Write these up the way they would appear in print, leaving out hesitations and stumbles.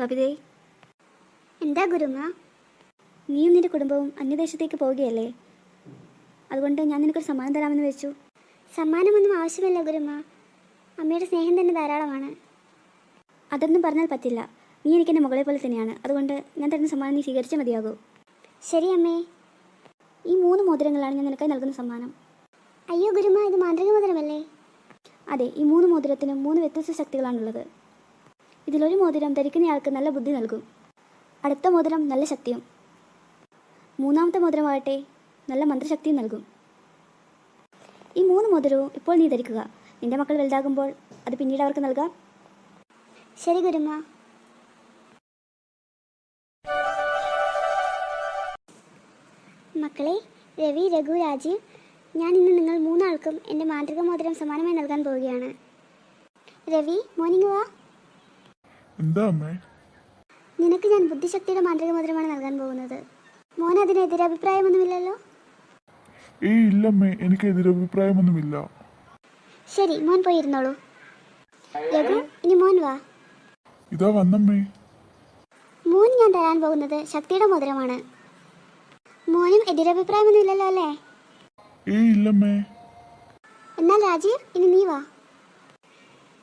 ബബിതേ, എന്താ ഗുരുമ്മ? നീയും നിന്റെ കുടുംബവും അന്യദേശത്തേക്ക് പോവുകയല്ലേ? അതുകൊണ്ട് ഞാൻ നിനക്കൊരു സമ്മാനം തരാമെന്ന് വെച്ചു. സമ്മാനമൊന്നും ആവശ്യമില്ല ഗുരുമ്മ, അമ്മയുടെ സ്നേഹം തന്നെ ധാരാളമാണ്. അതൊന്നും പറഞ്ഞാൽ പറ്റില്ല. നീ എനിക്കെൻ്റെ മകളെ പോലെ തന്നെയാണ്. അതുകൊണ്ട് ഞാൻ തരുന്ന സമ്മാനം നീ സ്വീകരിച്ചേ മതിയാകൂ. ശരി അമ്മേ. ഈ 3 മോതിരങ്ങളാണ് ഞാൻ നിനക്കായി നൽകുന്ന സമ്മാനം. അയ്യോ ഗുരുമ്മ, ഇത് മാന്ത്രിക മോതിരമല്ലേ? അതെ, ഈ 3 മോതിരത്തിനും 3 വ്യത്യസ്ത ശക്തികളാണുള്ളത്. ഇതിലൊരു മോതിരം ധരിക്കുന്നയാൾക്ക് നല്ല ബുദ്ധി നൽകും. അടുത്ത മോതിരം നല്ല ശക്തിയും, 3ാമത്തെ മോതിരമാകട്ടെ നല്ല മന്ത്രശക്തിയും നൽകും. ഈ 3 മോതിരവും ഇപ്പോൾ നീ ധരിക്കുക. നിന്റെ മക്കൾ വലുതാകുമ്പോൾ അത് പിന്നീട് അവർക്ക് നൽകാം. ശരി ഗുരുമ്മ. മക്കളെ രവി, രഘു, രാജീവ്, ഞാൻ ഇന്ന് നിങ്ങൾ 3 ആൾക്കും എൻ്റെ മാന്ത്രിക മോതിരം സമ്മാനമായി നൽകാൻ പോവുകയാണ്. രവി, മോർണിംഗ് വാ. എന്താ അമ്മേ? നിനക്ക് ഞാൻ ബുദ്ധിശക്തിയുടെ മാന്ത്രിക മോതിരമാണ് നൽകാൻ പോകുന്നത്. മോൻ അതിനെതിരെ അഭിപ്രായമൊന്നുമില്ലല്ലോ? ഏയ് ഇല്ലമ്മേ, എനിക്ക് എതിരഭിപ്രായമൊന്നുമില്ല. ശരി, മോൻ പോയിരുന്നോളൂ. രഘു, ഇനി മോൻ വാ. ഇതാ വന്നമ്മേ. മോൻ ഞാൻ തരാൻ പോകുന്നത് ശക്തിയുടെ മോതിരമാണ്. മോനും എതിരഭിപ്രായമൊന്നുമില്ലല്ലോ അല്ലേ? ഏയ് ഇല്ലമ്മേ. എന്നാൽ രാജീവ്, ഇനി നീ വാ.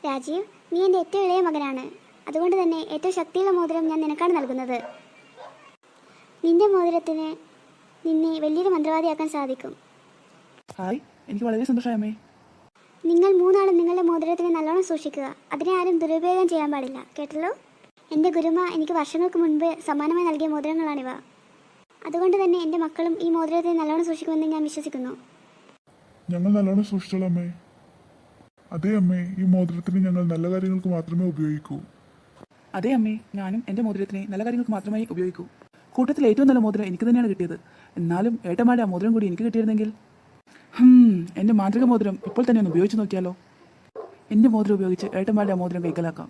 രാജീവ്, നീ എൻ്റെ ഏറ്റവും ഇളയ മകനാണ്. അതുകൊണ്ട് തന്നെ ഏറ്റവും ശക്തിയുള്ള മോതിരം ഞാൻ നിനക്കാണ് നൽകുന്നത്. നിന്റെ മോതിരത്തിന് നിന്നെ വലിയൊരു മന്ത്രവാദിയാക്കാൻ സാധിക്കും. ഹായ്, എനിക്ക് വളരെ സന്തോഷമേ. നിങ്ങൾ 3 ആളും നിങ്ങളുടെ മോതിരത്തിനെ നല്ലോണം സൂക്ഷിക്കുക. അതിനെ ആരും ദുരുപയോഗം ചെയ്യാൻ പാടില്ല, കേട്ടല്ലോ? എൻ്റെ ഗുരുമ എനിക്ക് വർഷങ്ങൾക്ക് മുൻപ് സമ്മാനമായി നൽകിയ മോതിരങ്ങളാണിവ. അതുകൊണ്ട് തന്നെ എൻ്റെ മക്കളും ഈ മോതിരത്തെ നല്ലോണം സൂക്ഷിക്കുമെന്ന് ഞാൻ വിശ്വസിക്കുന്നു. ഞങ്ങൾ നല്ലോണം സൂക്ഷിച്ചോളാം അമ്മേ. അതെ അമ്മേ, ഈ മോതിരത്തിന് ഞങ്ങൾ നല്ല കാര്യങ്ങൾക്ക് മാത്രമേ ഉപയോഗിക്കൂ. അതെ അമ്മേ, ഞാനും എൻ്റെ മോതിരത്തിനെ നല്ല കാര്യങ്ങൾക്ക് മാത്രമേ ഉപയോഗിക്കൂ. കൂട്ടത്തിൽ ഏറ്റവും നല്ല മോതിരം എനിക്ക് തന്നെയാണ് കിട്ടിയത്. എന്നാലും ഏട്ടന്മാരുടെ ആ മോതിരം കൂടി എനിക്ക് കിട്ടിയിരുന്നെങ്കിൽ. എൻ്റെ മാന്ത്രിക മോതിരം ഇപ്പോൾ തന്നെ ഒന്ന് ഉപയോഗിച്ച് നോക്കിയാലോ? എൻ്റെ മോതിരം ഉപയോഗിച്ച് ഏട്ടന്മാരുടെ ആ മോതിരം കൈക്കലാക്കാം.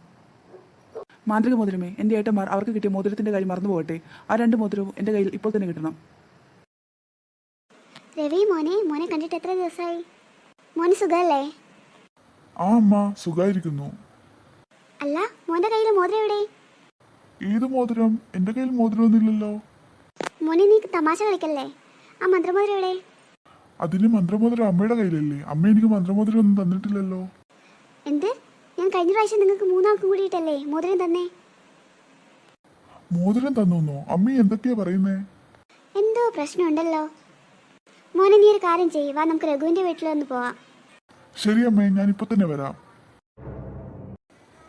മാന്ത്രിക മോതിരമേ, എൻ്റെ ഏട്ടന്മാർ അവർക്ക് കിട്ടിയ മോതിരത്തിൻ്റെ കാര്യം മറന്നു പോകട്ടെ. ആ 2 മോതിരവും എൻ്റെ കയ്യിൽ ഇപ്പോൾ തന്നെ കിട്ടണം. രവി മോനെ കണ്ടിട്ട് എത്ര ദിവസമായി? മോന് സുഖമല്ലേ? ആ അമ്മ, സുഖായിരിക്കുന്നു. അല്ല, മോൻ്റെ കയ്യിൽ മോതിരം എവിടെ? ഏത് മോതിരം? എൻ്റെ കയ്യിൽ മോതിരമൊന്നുമില്ലല്ലോ. മോനെ, നീ തമാശ കളിക്കല്ലേ? ആ മന്ത്രമോതിരം എവിടെ? അതിന് മന്ത്രമോതിരം അമ്മയുടെ കയ്യിലല്ലേ? അമ്മ എനിക്ക് മന്ത്രമോതിരം ഒന്നും തന്നിട്ടില്ലല്ലോ. എന്ത്? ഞാൻ കഴിഞ്ഞ പ്രാവശ്യം നിങ്ങൾക്ക് 3 ആൾക്കും കൂടിയിട്ടല്ലേ മോതിരം തന്നെ? മോതിരം തന്നോ? അമ്മ എന്തൊക്കെയാ പറയുന്നേ? എന്തോ പ്രശ്നമുണ്ടല്ലോ. മോനെ, നീ ഒരു കാര്യം ചെയ്യ്, വാ നമുക്ക് രഘുവിൻ്റെ വീട്ടിലൊന്ന് പോവാം. ശരി അമ്മേ, ഞാനിപ്പോ തന്നെ വരാം.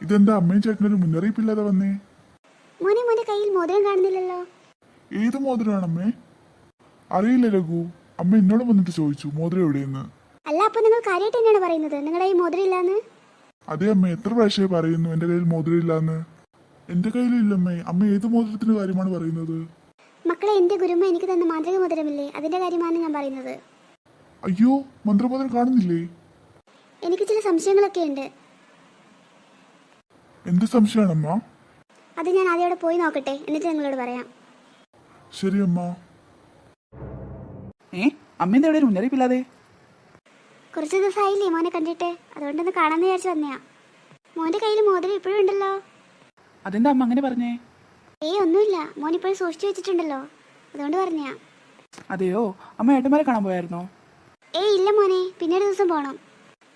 ഇതെന്താ അമ്മയും ചേട്ടനൊരു മുന്നറിയിപ്പില്ലാതെ വന്നേ? മോന്റെ കയ്യിൽ മോതിരം കാണുന്നില്ലല്ലോ. ഏത് മോതിരമാണമ്മേ? അറിയില്ല രഘു. അമ്മ എന്നോട് വന്നിട്ട് ചോദിച്ചു മോതിരം എവിടെയെന്ന്. അല്ല, അപ്പൊ നിങ്ങൾ കാര്യമായിട്ട് തന്നെയാണ് പറയുന്നത് നിങ്ങളുടെ കയ്യിൽ മോതിരം ഇല്ലാന്ന്? അതെ അമ്മ, എത്ര പ്രാവശ്യമായി പറയുന്നു എന്റെ കയ്യിൽ മോതിരം ഇല്ലാന്ന്. എന്റെ കയ്യിലില്ലമ്മേ. അമ്മ ഏത് മോതിരത്തിന്റെ കാര്യമാണ് പറയുന്നത്? മക്കളെ, എന്റെ ഗുരുമ്മ എനിക്ക് തന്ന മാന്ത്രിക മോതിരമില്ലേ, അതിന്റെ കാര്യമാണ് ഞാൻ പറയുന്നത്. അയ്യോ, മന്ത്രമോതിരം കാണുന്നില്ലേ? എനിക്ക് ചില സംശയങ്ങളൊക്കെ ഉണ്ട്. എന്ത് സംശയമാണമ്മ? അത് ഞാൻ ആദ്യം അവിടെ പോയി നോക്കട്ടെ, എന്നിട്ട് നിങ്ങളോട് പറയാം. ശരി അമ്മ. അമ്മേന്റെ എവിടെ ഒരു മുന്നറിയിപ്പില്ലാതെ? കുറച്ച് ദിവസമായില്ലേ മോനെ കണ്ടിട്ട്, അതുകൊണ്ടൊന്ന് കാണാമെന്ന് വിചാരിച്ചു വന്നയാ. മോന്റെ കയ്യിൽ മോതിരം ഇപ്പോഴും ഉണ്ടല്ലോ. അതെന്താ അമ്മ അങ്ങനെ പറഞ്ഞേ? ഒന്നുമില്ല, മോൻ ഇപ്പോഴും സൂക്ഷിച്ചു വെച്ചിട്ടുണ്ടല്ലോ, അതുകൊണ്ട് പറഞ്ഞയാ. അതെയോ? അമ്മ ഏട്ടന്മാരെ കാണാൻ പോയായിരുന്നോ? ഇല്ല മോനെ, പിന്നെ ഒരു ദിവസം പോകണം.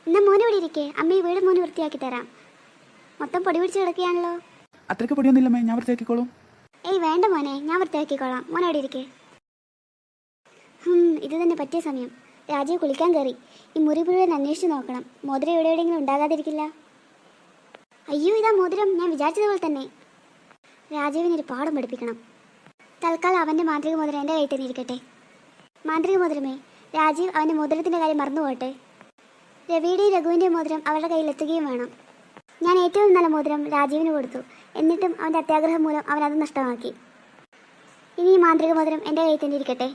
എന്നാ മോനെ ഇവിടെ ഇരിക്കേ, അമ്മ ഈ വീട് മോന് വൃത്തിയാക്കി തരാം. മൊത്തം പൊടി പിടിച്ച് കിടക്കുകയാണല്ലോ. അത്രയ്ക്ക് പൊടിയൊന്നുമില്ലമ്മേ, ഞാൻ വൃത്തിയാക്കിക്കോളും. വേണ്ട മോനെ, ഞാൻ വൃത്തിയാക്കിക്കോളാം. മോനെ അവിടെ ഇരിക്കേ. ഇത് തന്നെ പറ്റിയ സമയം. രാജീവ് കുളിക്കാൻ കയറി. ഈ മുറി മുഴുവൻ അന്വേഷിച്ച് നോക്കണം, മോതിരം എവിടെയെങ്കിലും ഉണ്ടാകാതിരിക്കില്ല. അയ്യോ, ഇതാ മോതിരം, ഞാൻ വിചാരിച്ചതുപോലെ തന്നെ. രാജീവിനൊരു പാഠം പഠിപ്പിക്കണം. തൽക്കാലം അവൻ്റെ മാന്ത്രിക മോതിരം എൻ്റെ കയ്യിൽ തന്നെ ഇരിക്കട്ടെ. മാന്ത്രിക മോതിരമേ, രാജീവ് അവൻ്റെ മോതിരത്തിൻ്റെ കാര്യം മറന്നുപോട്ടെ. രവിയുടെയും രഘുവിൻ്റെയും മോതിരം അവരുടെ കയ്യിൽ എത്തുകയും വേണം. ഞാൻ ഏറ്റവും നല്ല മോതിരം രാജീവിന് കൊടുത്തു, എന്നിട്ടും അവൻ്റെ അത്യാഗ്രഹം മൂലം അവനത് നഷ്ടമാക്കി. ഇനി ഈ മാന്ത്രിക മോതിരം എൻ്റെ കയ്യിൽ തന്നെ ഇരിക്കട്ടെ.